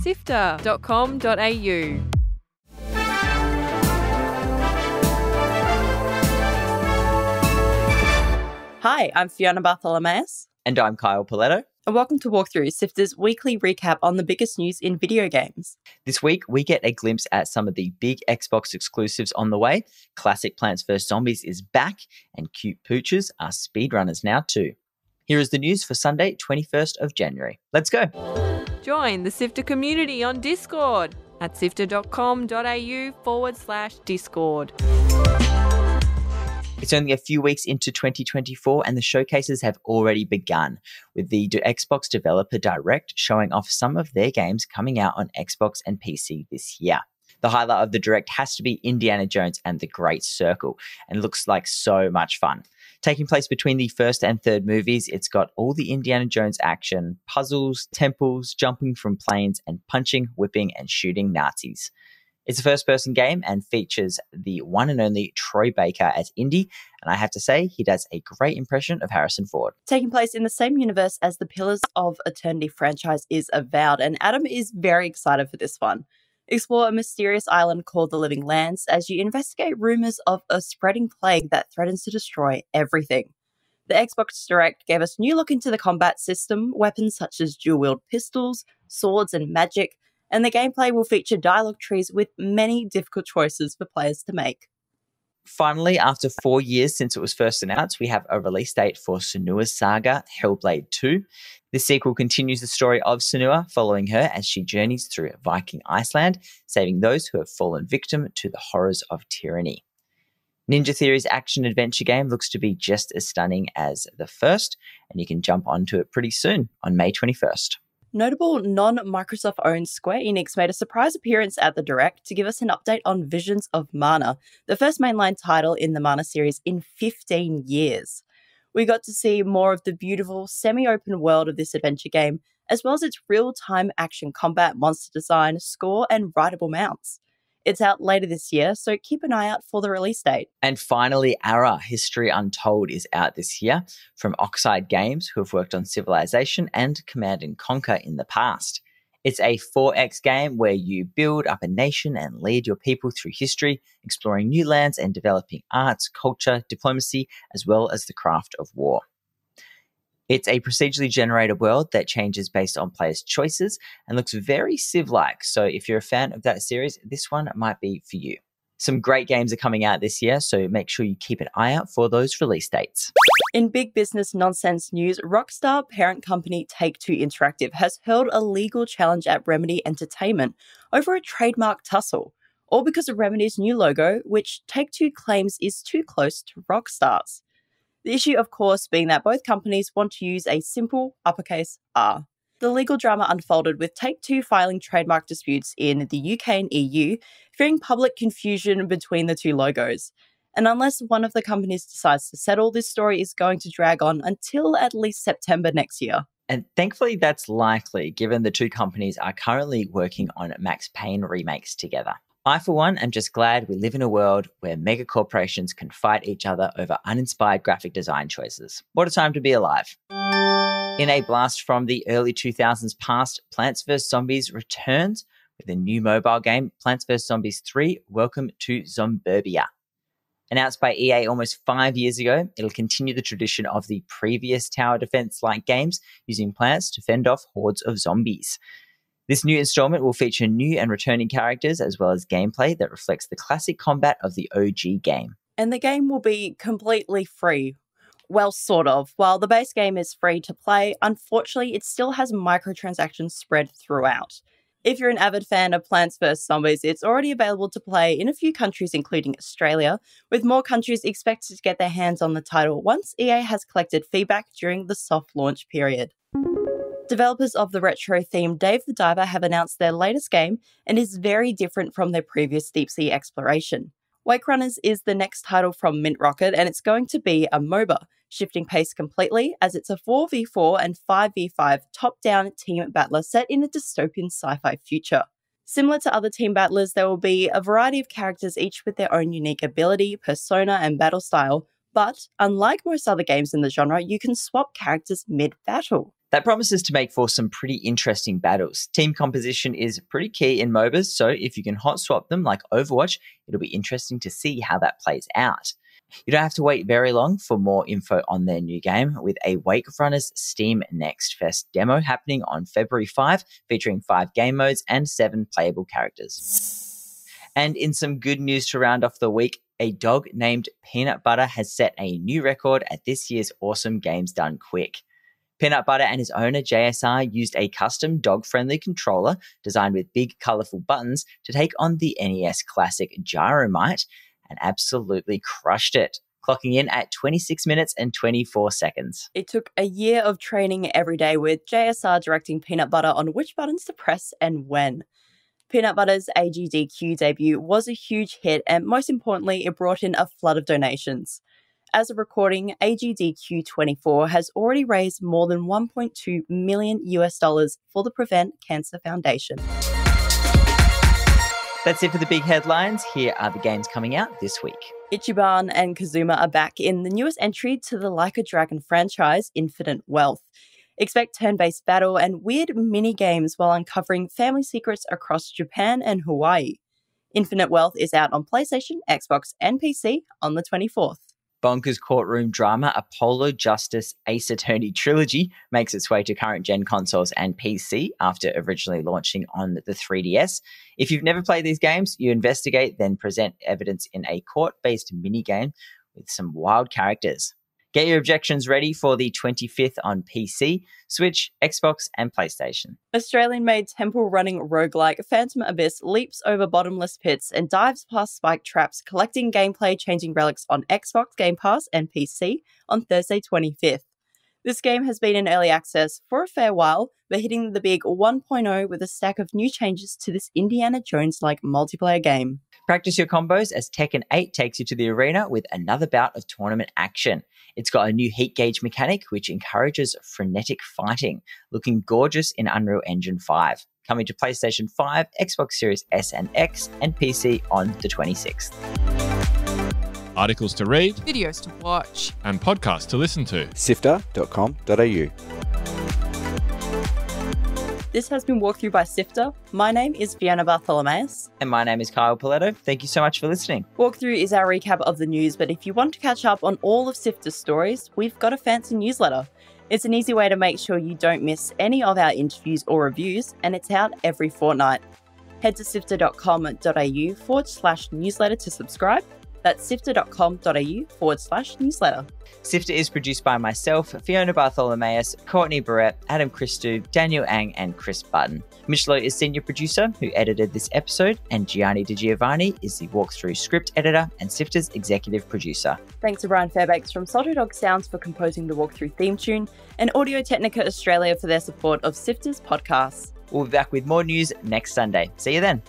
SIFTER.com.au. Hi, I'm Fiona Bartholomaeus. And I'm Kyle Pauletto. And welcome to Walkthrough, SIFTER's weekly recap on the biggest news in video games. This week, we get a glimpse at some of the big Xbox exclusives on the way. Classic Plants vs. Zombies is back, and cute pooches are speedrunners now too. Here is the news for Sunday, 21st of January. Let's go. Join the SIFTER community on Discord at sifter.com.au/Discord. It's only a few weeks into 2024 and the showcases have already begun, with the Xbox Developer Direct showing off some of their games coming out on Xbox and PC this year. The highlight of the Direct has to be Indiana Jones and the Great Circle, and looks like so much fun. Taking place between the first and third movies, it's got all the Indiana Jones action, puzzles, temples, jumping from planes, and punching, whipping, and shooting Nazis. It's a first-person game and features the one and only Troy Baker as Indy, and I have to say, he does a great impression of Harrison Ford. Taking place in the same universe as the Pillars of Eternity franchise is Avowed, and Adam is very excited for this one. Explore a mysterious island called the Living Lands as you investigate rumors of a spreading plague that threatens to destroy everything. The Xbox Direct gave us a new look into the combat system, weapons such as dual-wield pistols, swords, and magic, and the gameplay will feature dialogue trees with many difficult choices for players to make. Finally, after 4 years since it was first announced, we have a release date for Senua's Saga, Hellblade 2. This sequel continues the story of Senua, following her as she journeys through Viking Iceland, saving those who have fallen victim to the horrors of tyranny. Ninja Theory's action-adventure game looks to be just as stunning as the first, and you can jump onto it pretty soon on May 21st. Notable non-Microsoft-owned Square Enix made a surprise appearance at the Direct to give us an update on Visions of Mana, the first mainline title in the Mana series in 15 years. We got to see more of the beautiful semi-open world of this adventure game, as well as its real-time action combat, monster design, score, and rideable mounts. It's out later this year, so keep an eye out for the release date. And finally, Ara, History Untold is out this year from Rockstar Games, who have worked on Civilization and Command & Conquer in the past. It's a 4X game where you build up a nation and lead your people through history, exploring new lands and developing arts, culture, diplomacy, as well as the craft of war. It's a procedurally generated world that changes based on players' choices and looks very Civ-like, so if you're a fan of that series, this one might be for you. Some great games are coming out this year, so make sure you keep an eye out for those release dates. In big business nonsense news, Rockstar parent company Take-Two Interactive has hurled a legal challenge at Remedy Entertainment over a trademark tussle, all because of Remedy's new logo, which Take-Two claims is too close to Rockstar's. The issue, of course, being that both companies want to use a simple uppercase R. The legal drama unfolded with Take-Two filing trademark disputes in the UK and EU, fearing public confusion between the two logos. And unless one of the companies decides to settle, this story is going to drag on until at least September next year. And thankfully that's likely, given the two companies are currently working on Max Payne remakes together. I, for one, am just glad we live in a world where mega corporations can fight each other over uninspired graphic design choices. What a time to be alive. In a blast from the early 2000s past, Plants vs. Zombies returns with a new mobile game, Plants vs. Zombies 3, Welcome to Zomburbia. Announced by EA almost 5 years ago, it'll continue the tradition of the previous tower defense-like games, using plants to fend off hordes of zombies. This new installment will feature new and returning characters, as well as gameplay that reflects the classic combat of the OG game. And the game will be completely free. Well, sort of. While the base game is free to play, unfortunately, it still has microtransactions spread throughout. If you're an avid fan of Plants vs. Zombies, it's already available to play in a few countries, including Australia, with more countries expected to get their hands on the title once EA has collected feedback during the soft launch period. Developers of the retro-themed Dave the Diver have announced their latest game and is very different from their previous deep-sea exploration. Wakerunners is the next title from Mint Rocket, and it's going to be a MOBA, shifting pace completely as it's a 4v4 and 5v5 top-down team battler set in a dystopian sci-fi future. Similar to other team battlers, there will be a variety of characters, each with their own unique ability, persona, and battle style, but unlike most other games in the genre, you can swap characters mid-battle. That promises to make for some pretty interesting battles. Team composition is pretty key in MOBAs, so if you can hot swap them like Overwatch, it'll be interesting to see how that plays out. You don't have to wait very long for more info on their new game, with a Wakerunners Steam Next Fest demo happening on February 5, featuring 5 game modes and 7 playable characters. And in some good news to round off the week, a dog named Peanut Butter has set a new record at this year's Awesome Games Done Quick. Peanut Butter and his owner JSR used a custom dog-friendly controller designed with big, colourful buttons to take on the NES classic Gyromite and absolutely crushed it, clocking in at 26 minutes and 24 seconds. It took a year of training every day, with JSR directing Peanut Butter on which buttons to press and when. Peanut Butter's AGDQ debut was a huge hit, and most importantly, it brought in a flood of donations. As of recording, AGDQ 24 has already raised more than $1.2 million for the Prevent Cancer Foundation. That's it for the big headlines. Here are the games coming out this week. Ichiban and Kazuma are back in the newest entry to the Like a Dragon franchise, Infinite Wealth. Expect turn-based battle and weird mini-games while uncovering family secrets across Japan and Hawaii. Infinite Wealth is out on PlayStation, Xbox, and PC on the 24th. Bonkers courtroom drama Apollo Justice Ace Attorney Trilogy makes its way to current-gen consoles and PC after originally launching on the 3DS. If you've never played these games, you investigate, then present evidence in a court-based minigame with some wild characters. Get your objections ready for the 25th on PC, Switch, Xbox, and PlayStation. Australian-made temple-running roguelike Phantom Abyss leaps over bottomless pits and dives past spike traps, collecting gameplay-changing relics on Xbox Game Pass and PC on Thursday 25th. This game has been in early access for a fair while, but hitting the big 1.0 with a stack of new changes to this Indiana Jones-like multiplayer game. Practice your combos as Tekken 8 takes you to the arena with another bout of tournament action. It's got a new heat gauge mechanic which encourages frenetic fighting, looking gorgeous in Unreal Engine 5. Coming to PlayStation 5, Xbox Series S and X, and PC on the 26th. Articles to read, Videos to watch, and podcasts to listen to. SIFTER.com.au. This has been Walkthrough by SIFTER. My name is Fiona Bartholomaeus. And my name is Kyle Pauletto. Thank you so much for listening. Walkthrough is our recap of the news, but if you want to catch up on all of SIFTER's stories, we've got a fancy newsletter. It's an easy way to make sure you don't miss any of our interviews or reviews, and it's out every fortnight. Head to sifter.com.au/newsletter to subscribe. That's sifter.com.au/newsletter. SIFTER is produced by myself, Fiona Bartholomaeus, Courtney, Borrett, Adam Christou, Daniel Ang, and Chris Button. Mitch is senior producer who edited this episode, and Gianni Giovanni is the walkthrough script editor and SIFTER's executive producer. Thanks to Brian Fairbanks from Salty Dog Sounds for composing the walkthrough theme tune, and Audio Technica Australia for their support of SIFTER's podcasts. We'll be back with more news next Sunday. See you then.